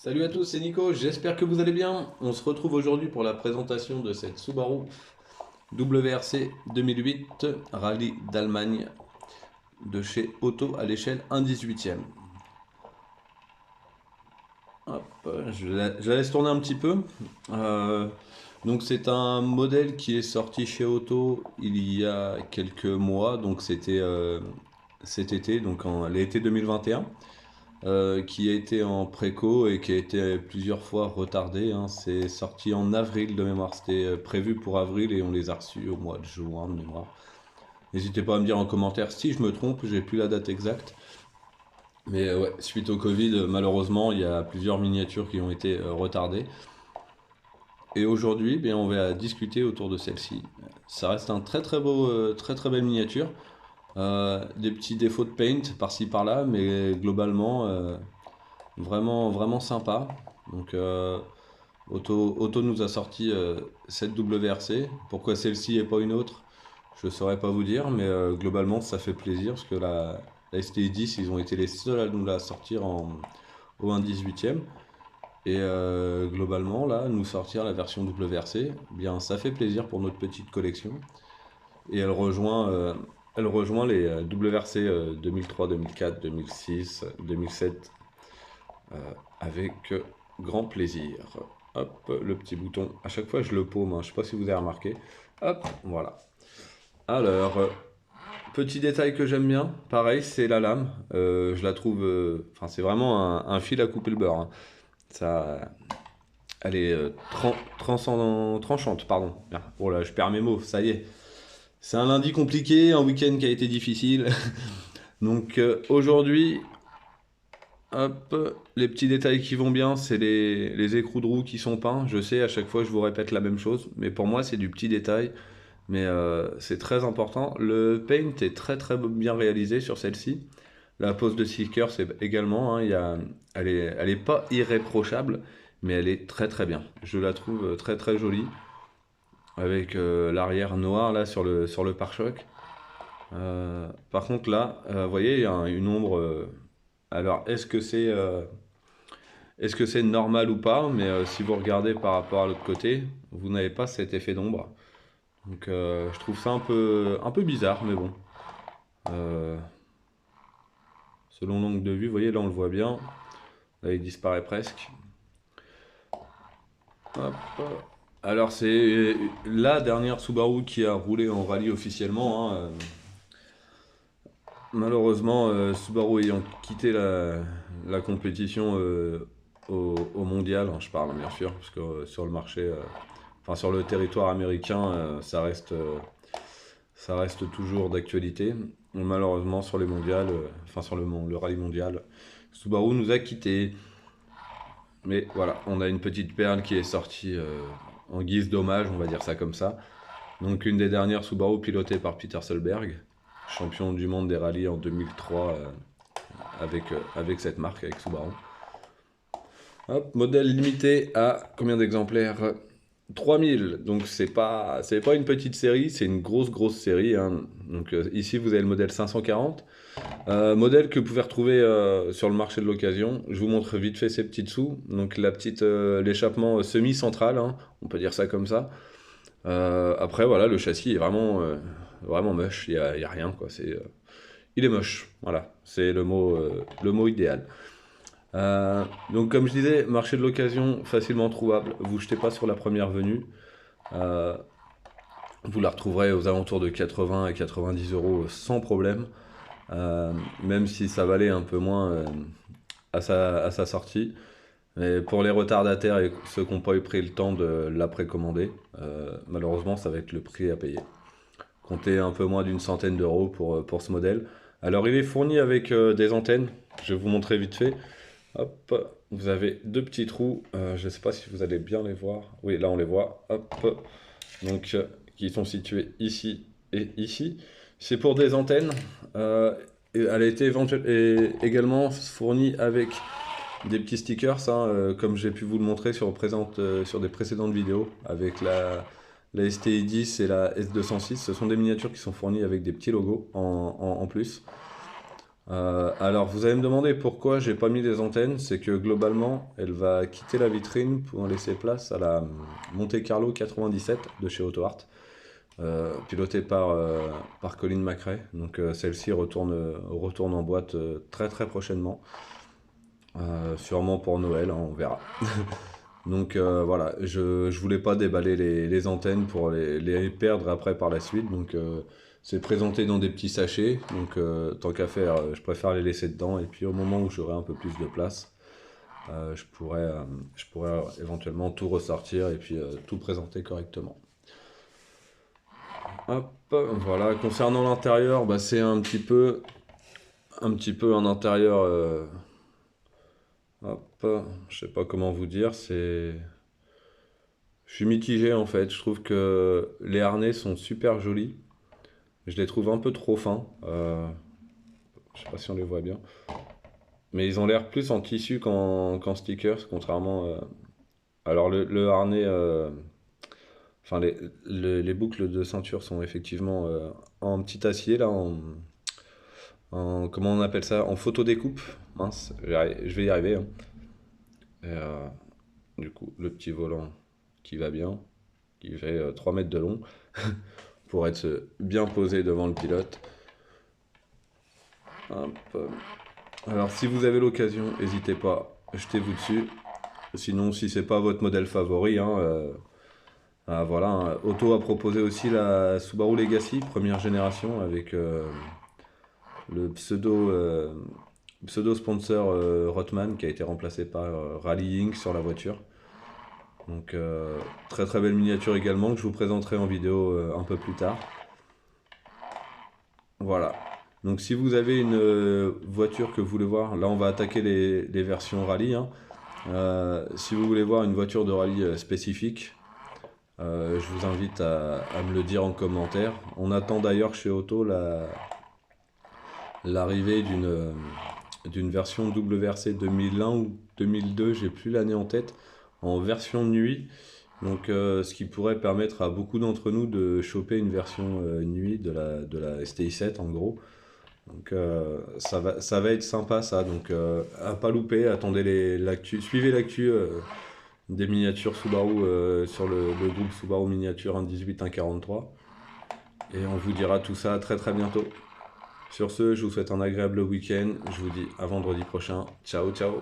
Salut à tous, c'est Nico, j'espère que vous allez bien. On se retrouve aujourd'hui pour la présentation de cette Subaru WRC 2008 Rallye d'Allemagne de chez Auto à l'échelle 1/18e. Hop, je la laisse tourner un petit peu. Euh, donc c'est un modèle qui est sorti chez Auto il y a quelques mois, donc c'était cet été, donc en l'été 2021. Qui a été en préco et qui a été plusieurs fois retardé, hein. C'est sorti en avril de mémoire. C'était prévu pour avril et on les a reçus au mois de juin de mémoire. N'hésitez pas à me dire en commentaire si je me trompe, j'ai plus la date exacte. Mais ouais, suite au Covid, malheureusement, il y a plusieurs miniatures qui ont été retardées. Et aujourd'hui, bien, on va discuter autour de celle-ci. Ça reste un très très beau, très très belle miniature. Des petits défauts de paint par-ci par-là, mais globalement, vraiment, vraiment sympa. Donc, Auto nous a sorti cette WRC. Pourquoi celle-ci et pas une autre, je ne saurais pas vous dire, mais globalement, ça fait plaisir parce que la STI-10, ils ont été les seuls à nous la sortir au 1/18e. Et globalement, là, nous sortir la version WRC, eh bien, ça fait plaisir pour notre petite collection. Et elle rejoint les WRC 2003, 2004, 2006, 2007 euh, avec grand plaisir. Hop, le petit bouton. À chaque fois, je le paume, hein. Je sais pas si vous avez remarqué. Hop, voilà. Alors, petit détail que j'aime bien, pareil, c'est la lame. Je la trouve. Enfin, c'est vraiment un fil à couper le beurre, hein. Ça, elle est tranchante, pardon. Ah, oh là, je perds mes mots, ça y est. C'est un lundi compliqué, un week-end qui a été difficile. Donc aujourd'hui, hop, les petits détails qui vont bien, c'est les écrous de roue qui sont peints. Je sais, à chaque fois, je vous répète la même chose, mais pour moi, c'est du petit détail, mais c'est très important. Le paint est très très bien réalisé sur celle-ci. La pose de sticker, c'est également, hein, elle est pas irréprochable, mais elle est très très bien. Je la trouve très très jolie, avec l'arrière noir là sur le pare-choc. Par contre là, vous voyez, il y a une ombre. Alors, est-ce que c'est normal ou pas? Mais si vous regardez par rapport à l'autre côté, vous n'avez pas cet effet d'ombre. Donc je trouve ça un peu bizarre, mais bon. Euh, Selon l'angle de vue, vous voyez, là on le voit bien. Là il disparaît presque. Hop. Alors c'est la dernière Subaru qui a roulé en rallye officiellement, hein. Malheureusement, Subaru ayant quitté la compétition au mondial, hein, je parle bien sûr, parce que sur le marché, enfin sur le territoire américain, ça reste toujours d'actualité. Malheureusement sur les mondiales, enfin sur le rallye mondial, Subaru nous a quittés. Mais voilà, on a une petite perle qui est sortie en guise d'hommage, on va dire ça comme ça. Donc une des dernières Subaru pilotée par Peter Solberg, champion du monde des rallyes en 2003 avec cette marque, avec Subaru. Hop, modèle limité à combien d'exemplaires? 3000, donc c'est pas une petite série, c'est une grosse série, hein. Donc ici vous avez le modèle 540, modèle que vous pouvez retrouver sur le marché de l'occasion. Je vous montre vite fait ces petits dessous. Donc l'échappement semi-central, hein, on peut dire ça comme ça. Après voilà, le châssis est vraiment moche, il y a rien quoi, il est moche, voilà, c'est le mot idéal. Donc comme je disais, marché de l'occasion facilement trouvable, vous jetez pas sur la première venue. Euh, Vous la retrouverez aux alentours de 80 à 90 euros sans problème. Même si ça valait un peu moins à sa sortie. Mais pour les retardataires et ceux qui n'ont pas eu pris le temps de la précommander, malheureusement ça va être le prix à payer. Comptez un peu moins d'une centaine d'euros pour ce modèle. Alors il est fourni avec des antennes, je vais vous montrer vite fait. Hop, vous avez deux petits trous, je ne sais pas si vous allez bien les voir. Oui, là on les voit. Hop, donc qui sont situés ici et ici. C'est pour des antennes. Et elle a été également fournie avec des petits stickers, hein, comme j'ai pu vous le montrer sur des précédentes vidéos, avec la STI-10 et la S206. Ce sont des miniatures qui sont fournies avec des petits logos en plus. Alors, vous allez me demander pourquoi j'ai pas mis des antennes. C'est que globalement, elle va quitter la vitrine pour laisser place à la Monte Carlo 97 de chez Auto Art, pilotée par Colin McRae. Donc, celle-ci retourne en boîte très très prochainement. Sûrement pour Noël, hein, on verra. Donc voilà, je voulais pas déballer les antennes pour les perdre après par la suite. Donc c'est présenté dans des petits sachets. Donc tant qu'à faire, je préfère les laisser dedans. Et puis au moment où j'aurai un peu plus de place, je pourrais éventuellement tout ressortir et puis tout présenter correctement. Hop, voilà. Concernant l'intérieur, bah, c'est un petit peu un intérieur. Hop, je sais pas comment vous dire. Je suis mitigé en fait. Je trouve que les harnais sont super jolis. Je les trouve un peu trop fins. Je sais pas si on les voit bien. Mais ils ont l'air plus en tissu qu'en stickers, contrairement. Alors le harnais, enfin les boucles de ceinture sont effectivement en petit acier là, comment on appelle ça? En photo découpe. Mince, je vais y arriver, hein. Et, du coup, le petit volant qui va bien, qui fait 3 mètres de long, pour être bien posé devant le pilote. Hop. Alors, si vous avez l'occasion, n'hésitez pas, jetez-vous dessus. Sinon, si c'est pas votre modèle favori, hein, voilà, hein. Auto a proposé aussi la Subaru Legacy première génération avec le pseudo sponsor Rothman qui a été remplacé par Rally Inc sur la voiture. Donc très très belle miniature également que je vous présenterai en vidéo un peu plus tard. Voilà. Donc si vous avez une voiture que vous voulez voir, là on va attaquer les versions rallye, hein. Si vous voulez voir une voiture de rallye spécifique, je vous invite à me le dire en commentaire. On attend d'ailleurs chez Auto l'arrivée d'une version WRC 2001 ou 2002, j'ai plus l'année en tête, en version nuit. Donc, ce qui pourrait permettre à beaucoup d'entre nous de choper une version nuit de la STI 7 en gros. Donc, ça va être sympa ça. Donc, à pas louper, attendez suivez l'actu des miniatures Subaru sur le groupe Subaru Miniature 1.18, 1.43. Et on vous dira tout ça très très bientôt. Sur ce, je vous souhaite un agréable week-end. Je vous dis à vendredi prochain. Ciao, ciao.